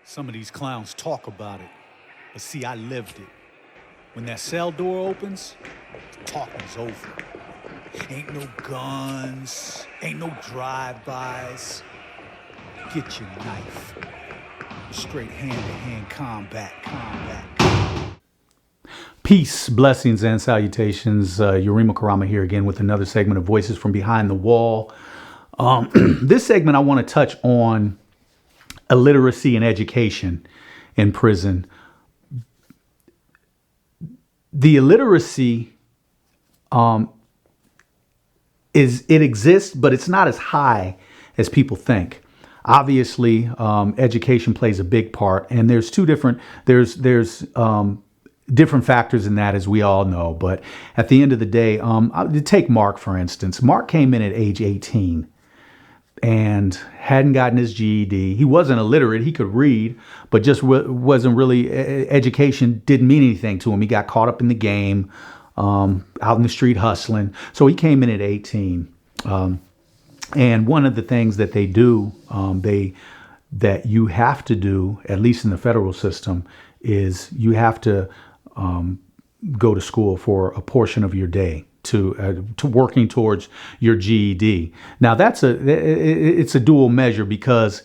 Some of these clowns talk about it, but see, I lived it. When that cell door opens, the talking's over. Ain't no guns, ain't no drive-bys. Get your knife. Straight hand-to-hand combat. Peace, blessings, and salutations. Yurima Karama here again with another segment of Voices from Behind the Wall. This segment I want to touch on illiteracy and education in prison. The illiteracy exists, but it's not as high as people think. Obviously, education plays a big part, and there's different factors in that, as we all know. But at the end of the day, take Mark, for instance. Mark came in at age 18 and hadn't gotten his GED. He wasn't illiterate. He could read, but just wasn't really, education didn't mean anything to him. He got caught up in the game, out in the street hustling. So he came in at 18. And one of the things that they do, that you have to do, at least in the federal system, is you have to go to school for a portion of your day to working towards your GED. Now it's a dual measure, because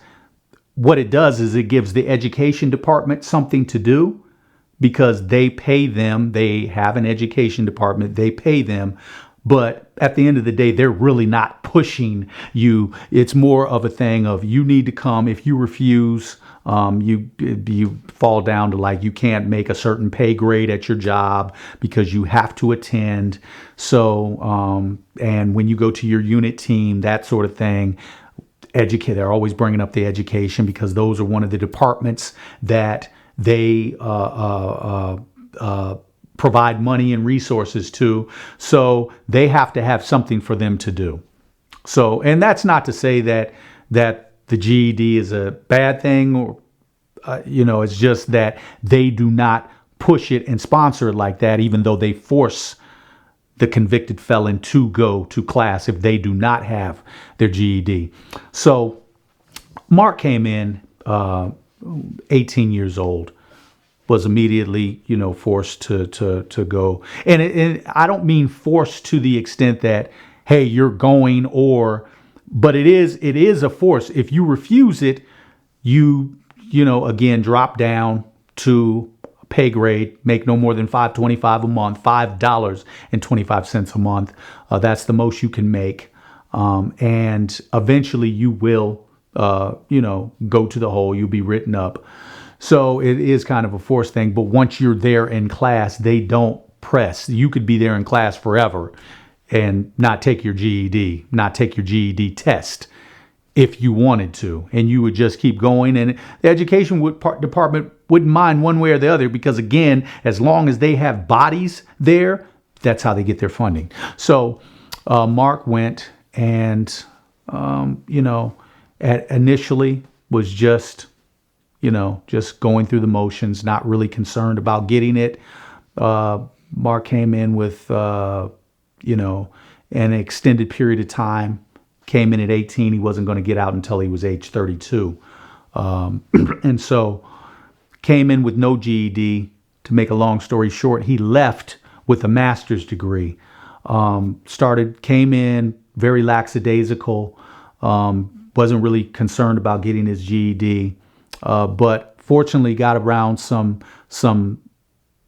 what it does is it gives the education department something to do, because they pay them. They have an education department. They pay them. But at the end of the day, they're really not pushing you. It's more of a thing of, you need to come. If you refuse, you fall down to, like, you can't make a certain pay grade at your job because you have to attend. So, and when you go to your unit team, that sort of thing, they're always bringing up the education, because those are one of the departments that they provide money and resources to. So they have to have something for them to do. So, and that's not to say that the GED is a bad thing, or, it's just that they do not push it and sponsor it like that, even though they force the convicted felon to go to class if they do not have their GED. So Mark came in, 18 years old, was immediately, forced to go. And I don't mean forced to the extent that, hey, you're going, but it is a force. If you refuse it, you again, drop down to pay grade, make no more than $5.25 a month, $5.25 a month. That's the most you can make. And eventually you will, go to the hole. You'll be written up. So it is kind of a forced thing. But once you're there in class, they don't press. You could be there in class forever and not take your GED, not take your GED test if you wanted to. And you would just keep going. And the education department wouldn't mind one way or the other, because, again, as long as they have bodies there, that's how they get their funding. So Mark went and, initially was just going through the motions, not really concerned about getting it. Mark came in with, an extended period of time, came in at 18. He wasn't going to get out until he was age 32. And so came in with no GED. To make a long story short, he left with a master's degree. Came in very lackadaisical, wasn't really concerned about getting his GED. But fortunately got around some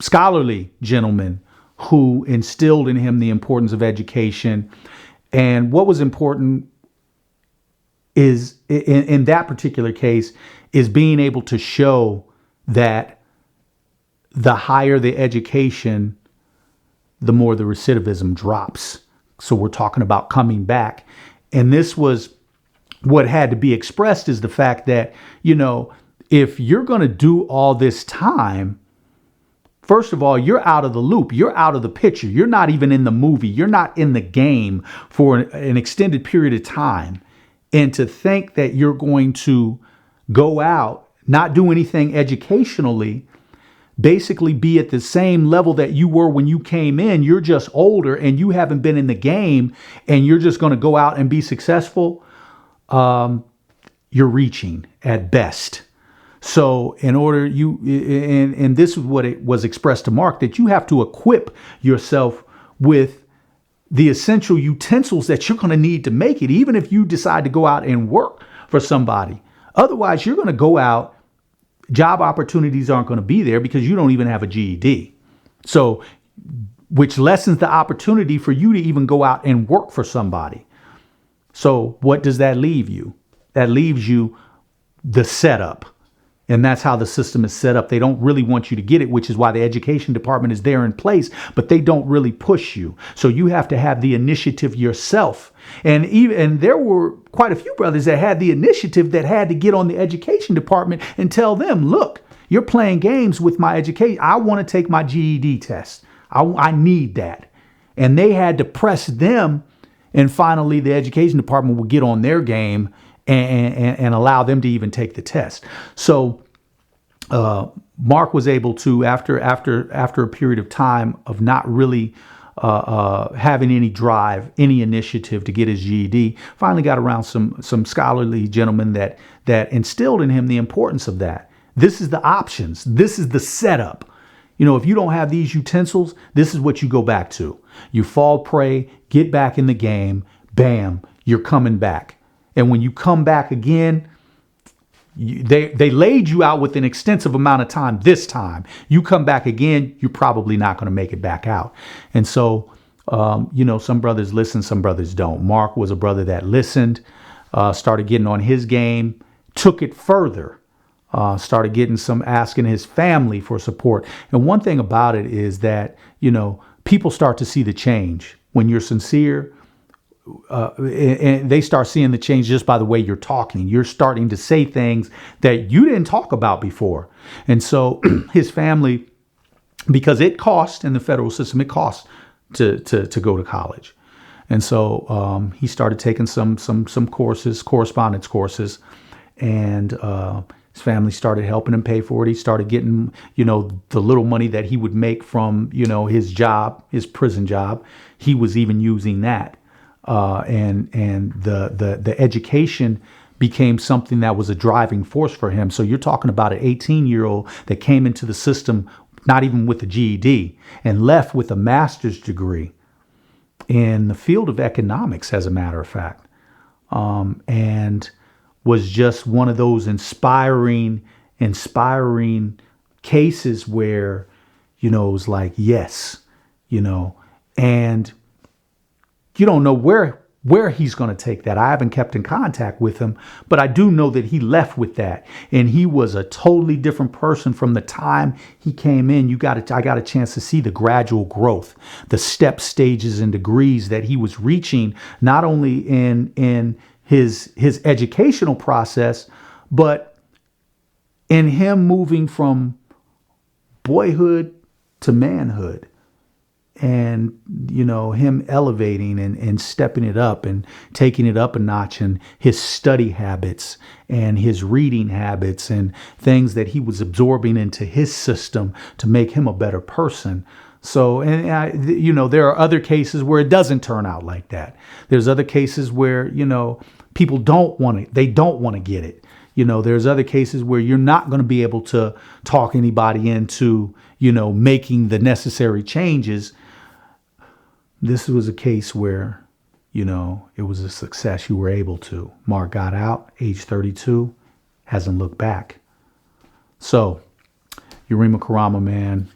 scholarly gentlemen who instilled in him the importance of education. And what was important is, in that particular case, is being able to show that the higher the education, the more the recidivism drops. So we're talking about coming back. And this was what had to be expressed, is the fact that, if you're going to do all this time, first of all, you're out of the loop. You're out of the picture. You're not even in the movie. You're not in the game for an extended period of time. And to think that you're going to go out, not do anything educationally, basically be at the same level that you were when you came in. You're just older and you haven't been in the game, and you're just going to go out and be successful. You're reaching at best. So in order and this is what it was expressed to Mark, that you have to equip yourself with the essential utensils that you're going to need to make it, even if you decide to go out and work for somebody. Otherwise, you're going to go out, job opportunities aren't going to be there because you don't even have a GED. So, which lessens the opportunity for you to even go out and work for somebody. So what does that leave you? That leaves you the setup. And that's how the system is set up. They don't really want you to get it, which is why the education department is there in place, but they don't really push you. So you have to have the initiative yourself. And there were quite a few brothers that had the initiative that had to get on the education department and tell them, look, you're playing games with my education. I want to take my GED test. I need that. And they had to press them. And finally, the education department would get on their game and allow them to even take the test. So Mark was able to, after a period of time of not really having any drive, any initiative to get his GED, finally got around some scholarly gentlemen that instilled in him the importance of that. This is the options. This is the setup. You know, if you don't have these utensils, this is what you go back to. You fall prey, get back in the game, bam, you're coming back. And when you come back again, they laid you out with an extensive amount of time this time. You come back again, you're probably not going to make it back out. And so, some brothers listen, some brothers don't. Mark was a brother that listened, started getting on his game, took it further. Started getting asking his family for support. And one thing about it is that, people start to see the change when you're sincere, and they start seeing the change just by the way you're talking. You're starting to say things that you didn't talk about before. And so his family, because it costs in the federal system, it costs to go to college. And so he started taking some courses, correspondence courses, and his family started helping him pay for it. He started getting, the little money that he would make from, his job, his prison job. He was even using that. And the education became something that was a driving force for him. So you're talking about an 18-year-old that came into the system, not even with a GED, and left with a master's degree in the field of economics, as a matter of fact. And was just one of those inspiring cases where, it was like, yes, and you don't know where he's going to take that. I haven't kept in contact with him, but I do know that he left with that. And he was a totally different person from the time he came in. I got a chance to see the gradual growth, the step, stages, and degrees that he was reaching, not only in his educational process, but in him moving from boyhood to manhood, and him elevating and stepping it up and taking it up a notch, and his study habits and his reading habits and things that he was absorbing into his system to make him a better person. So, there are other cases where it doesn't turn out like that. There's other cases where, people don't want to get it. There's other cases where you're not going to be able to talk anybody into, making the necessary changes. This was a case where, it was a success. You were able to. Mark got out, age 32, hasn't looked back. So, Urema Karama, man,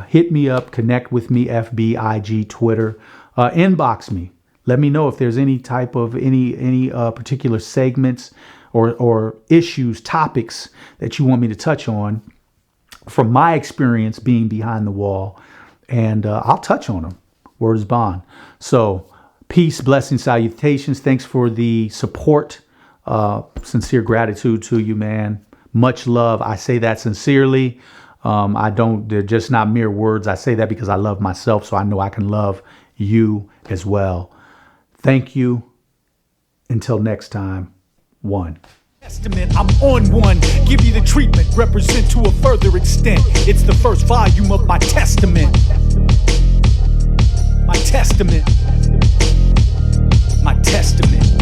hit me up, connect with me, FB, IG, Twitter, inbox me. Let me know if there's any type of any particular segments or issues, topics that you want me to touch on from my experience being behind the wall, and I'll touch on them. Word is bond. So peace, blessings, salutations. Thanks for the support. Sincere gratitude to you, man. Much love. I say that sincerely. They're just not mere words. I say that because I love myself, so I know I can love you as well. Thank you. Until next time, one. Testament, I'm on one. Give you the treatment, represent to a further extent. It's the first volume of my testament. My testament. My testament.